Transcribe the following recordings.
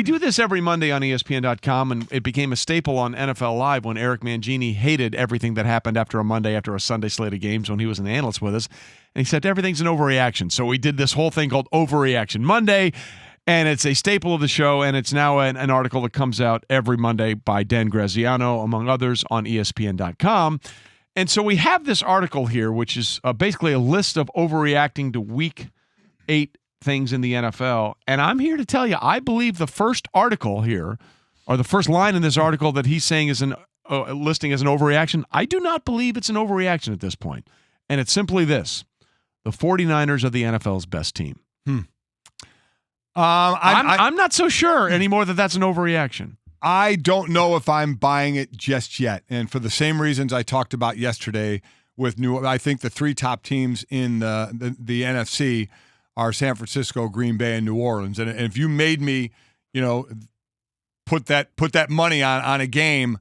We do this every Monday on ESPN.com, and it became a staple on NFL Live when Eric Mangini hated everything that happened after a Sunday slate of games when he was an analyst with us. And he said everything's an overreaction. So we did this whole thing called Overreaction Monday, and it's a staple of the show, and it's now an article that comes out every Monday by Dan Graziano, among others, on ESPN.com. And so we have this article here, which is basically a list of overreacting to Week 8 things in the NFL. And I'm here to tell you, I believe the first article here, or the first line in this article that he's saying is listing as an overreaction, I do not believe it's an overreaction at this point. And it's simply this: the 49ers are the NFL's best team. I'm not so sure anymore that that's an overreaction. I don't know if I'm buying it just yet. And for the same reasons I talked about yesterday with I think the three top teams in the NFC are San Francisco, Green Bay, and New Orleans. And if you made me, put that money on a game,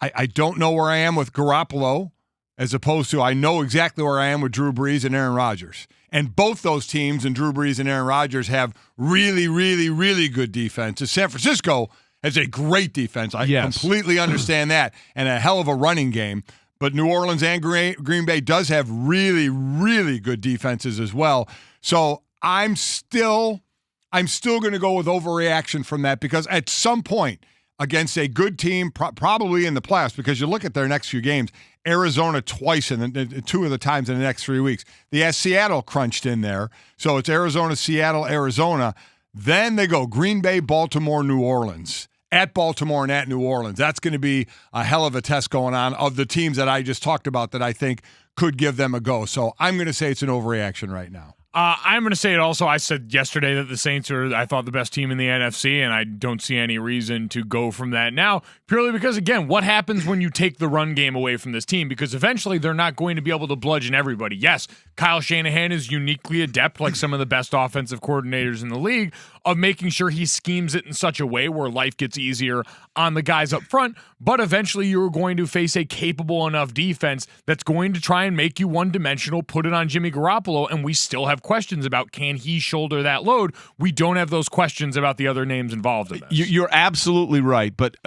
I don't know where I am with Garoppolo as opposed to I know exactly where I am with Drew Brees and Aaron Rodgers. And both those teams, and Drew Brees and Aaron Rodgers, have really, really, really good defenses. San Francisco has a great defense. I completely understand that, and a hell of a running game. But New Orleans and Green Bay does have really, really good defenses as well. So I'm still going to go with overreaction from that, because at some point against a good team, probably in the playoffs, because you look at their next few games, Arizona twice in two of the times in the next 3 weeks. They have Seattle crunched in there. So it's Arizona, Seattle, Arizona. Then they go Green Bay, Baltimore, New Orleans. At Baltimore and at New Orleans. That's going to be a hell of a test going on of the teams that I just talked about that I think could give them a go. So I'm going to say it's an overreaction right now. I'm going to say it also. I said yesterday that the Saints are, I thought, the best team in the NFC, and I don't see any reason to go from that now, purely because, again, what happens when you take the run game away from this team? Because eventually they're not going to be able to bludgeon everybody. Yes, Kyle Shanahan is uniquely adept, like some of the best offensive coordinators in the league, of making sure he schemes it in such a way where life gets easier on the guys up front, but eventually you're going to face a capable enough defense that's going to try and make you one-dimensional, put it on Jimmy Garoppolo, and we still have questions about can he shoulder that load. We don't have those questions about the other names involved in this. You're absolutely right, but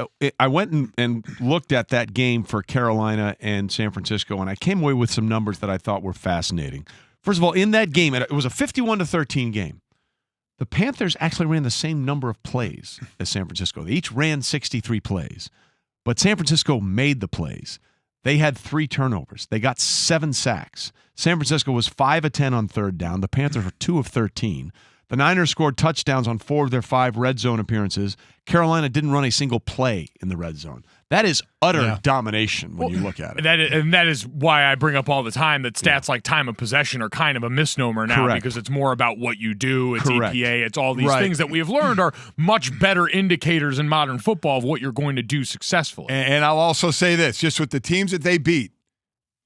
I went and looked at that game for Carolina and San Francisco, and I came away with some numbers that I thought were fascinating. First of all, in that game, it was a 51-13 game. The Panthers actually ran the same number of plays as San Francisco. They each ran 63 plays, but San Francisco made the plays. They had 3 turnovers. They got 7 sacks. San Francisco was 5 of 10 on third down. The Panthers were 2 of 13. The Niners scored touchdowns on 4 of their 5 red zone appearances. Carolina didn't run a single play in the red zone. That is utter domination when you look at it. That is why I bring up all the time that stats like time of possession are kind of a misnomer now, because it's more about what you do. It's EPA. It's all these things that we have learned are much better indicators in modern football of what you're going to do successfully. And I'll also say this, just with the teams that they beat,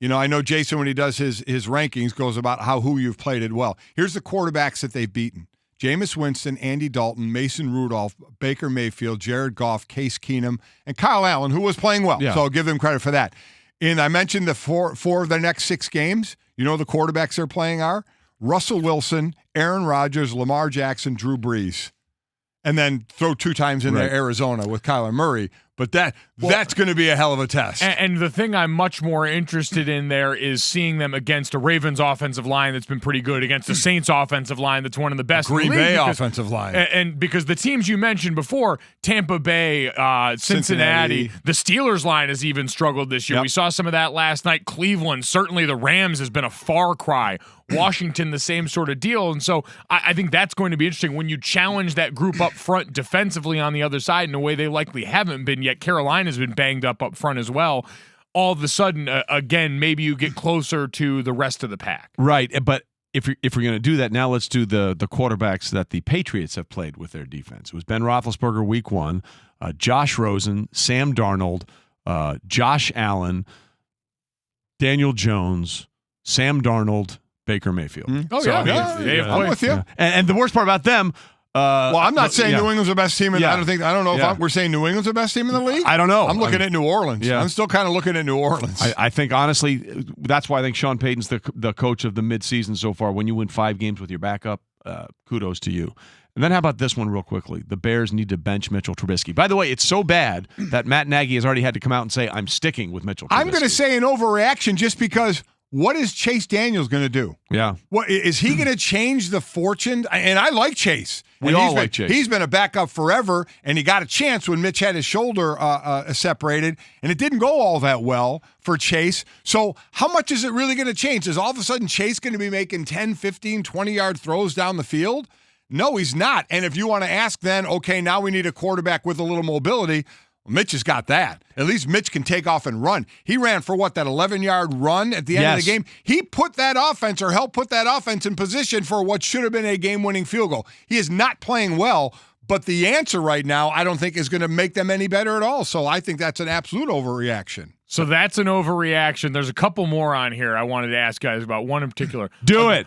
I know Jason, when he does his rankings, goes about who you've played it well. Here's the quarterbacks that they've beaten: Jameis Winston, Andy Dalton, Mason Rudolph, Baker Mayfield, Jared Goff, Case Keenum, and Kyle Allen, who was playing well. Yeah. So I'll give them credit for that. And I mentioned the four of their next 6 games. The quarterbacks they're playing are Russell Wilson, Aaron Rodgers, Lamar Jackson, Drew Brees. And then throw 2 times in there Arizona with Kyler Murray. But that's going to be a hell of a test. And the thing I'm much more interested in there is seeing them against a Ravens offensive line that's been pretty good, against the Saints offensive line that's one of the best Green in the league. Bay offensive line. And because the teams you mentioned before, Tampa Bay, Cincinnati, the Steelers line has even struggled this year. Yep. We saw some of that last night. Cleveland, certainly the Rams has been a far cry. Washington, the same sort of deal. And so I think that's going to be interesting when you challenge that group up front defensively on the other side in a way they likely haven't been yet. Carolina's been banged up front as well. All of a sudden, again, maybe you get closer to the rest of the pack. Right, but if you're going to do that, now let's do the quarterbacks that the Patriots have played with their defense. It was Ben Roethlisberger week 1, Josh Rosen, Sam Darnold, Josh Allen, Daniel Jones, Sam Darnold, Baker Mayfield. Oh, so, I'm with you. Yeah. And the worst part about them, I'm not saying New England's the best team. I don't know if we're saying New England's the best team in the league. I don't know. I'm looking at New Orleans. Yeah. I'm still kind of looking at New Orleans. I think, honestly, that's why I think Sean Payton's the coach of the midseason so far. When you win 5 games with your backup, kudos to you. And then how about this one real quickly? The Bears need to bench Mitchell Trubisky. By the way, it's so bad that Matt Nagy has already had to come out and say, I'm sticking with Mitchell Trubisky. I'm going to say an overreaction just because what is Chase Daniels going to do? Yeah. What is he going to change the fortune? And I like Chase. We all like Chase. He's been a backup forever, and he got a chance when Mitch had his shoulder separated, and it didn't go all that well for Chase. So how much is it really going to change? Is all of a sudden Chase going to be making 10, 15, 20-yard throws down the field? No, he's not. And if you want to ask then, okay, now we need a quarterback with a little mobility, well, Mitch has got that. At least Mitch can take off and run. He ran for that 11-yard run at the end of the game. He put that offense or helped put that offense in position for what should have been a game-winning field goal. He is not playing well, but the answer right now I don't think is going to make them any better at all. So I think that's an absolute overreaction. So that's an overreaction. There's a couple more on here I wanted to ask guys about. One in particular.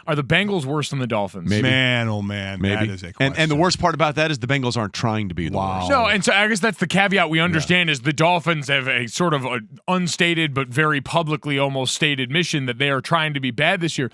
Are the Bengals worse than the Dolphins? Maybe. Man, oh man. Maybe. That is a question. And the worst part about that is the Bengals aren't trying to be the worst. No, and so I guess that's the caveat we understand is the Dolphins have a sort of unstated but very publicly almost stated mission that they are trying to be bad this year.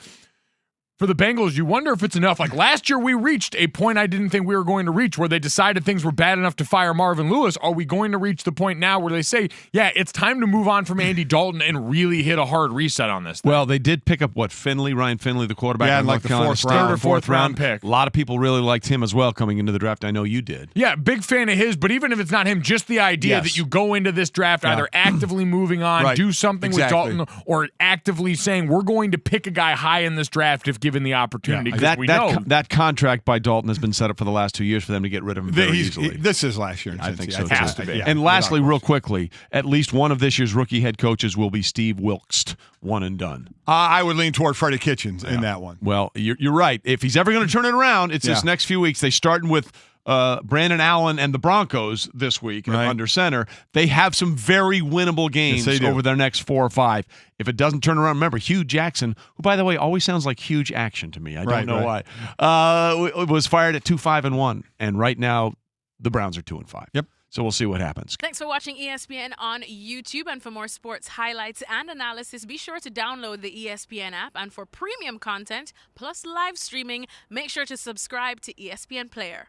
For the Bengals, you wonder if it's enough. Like last year, we reached a point I didn't think we were going to reach where they decided things were bad enough to fire Marvin Lewis. Are we going to reach the point now where they say, yeah, it's time to move on from Andy Dalton and really hit a hard reset on this thing? Well, they did pick up, Ryan Finley, the quarterback. Yeah, like the third or fourth round pick. A lot of people really liked him as well coming into the draft. I know you did. Yeah, big fan of his, but even if it's not him, just the idea that you go into this draft either actively moving on, do something with Dalton, or actively saying, we're going to pick a guy high in this draft if given the opportunity. That contract by Dalton has been set up for the last 2 years for them to get rid of him very easily. This is last year. I think so. Has to be. Yeah, and lastly, real quickly, at least one of this year's rookie head coaches will be Steve Wilkes, one and done. I would lean toward Freddie Kitchens in that one. Well, you're right. If he's ever going to turn it around, it's this next few weeks. They starting with Brandon Allen and the Broncos this week under center. They have some very winnable games over their next 4 or 5. If it doesn't turn around, remember, Hue Jackson, who, by the way, always sounds like huge action to me. I don't know why. Was fired at 2-5-1. And right now, the Browns are 2-5. Yep. So we'll see what happens. Thanks for watching ESPN on YouTube. And for more sports highlights and analysis, be sure to download the ESPN app. And for premium content plus live streaming, make sure to subscribe to ESPN Player.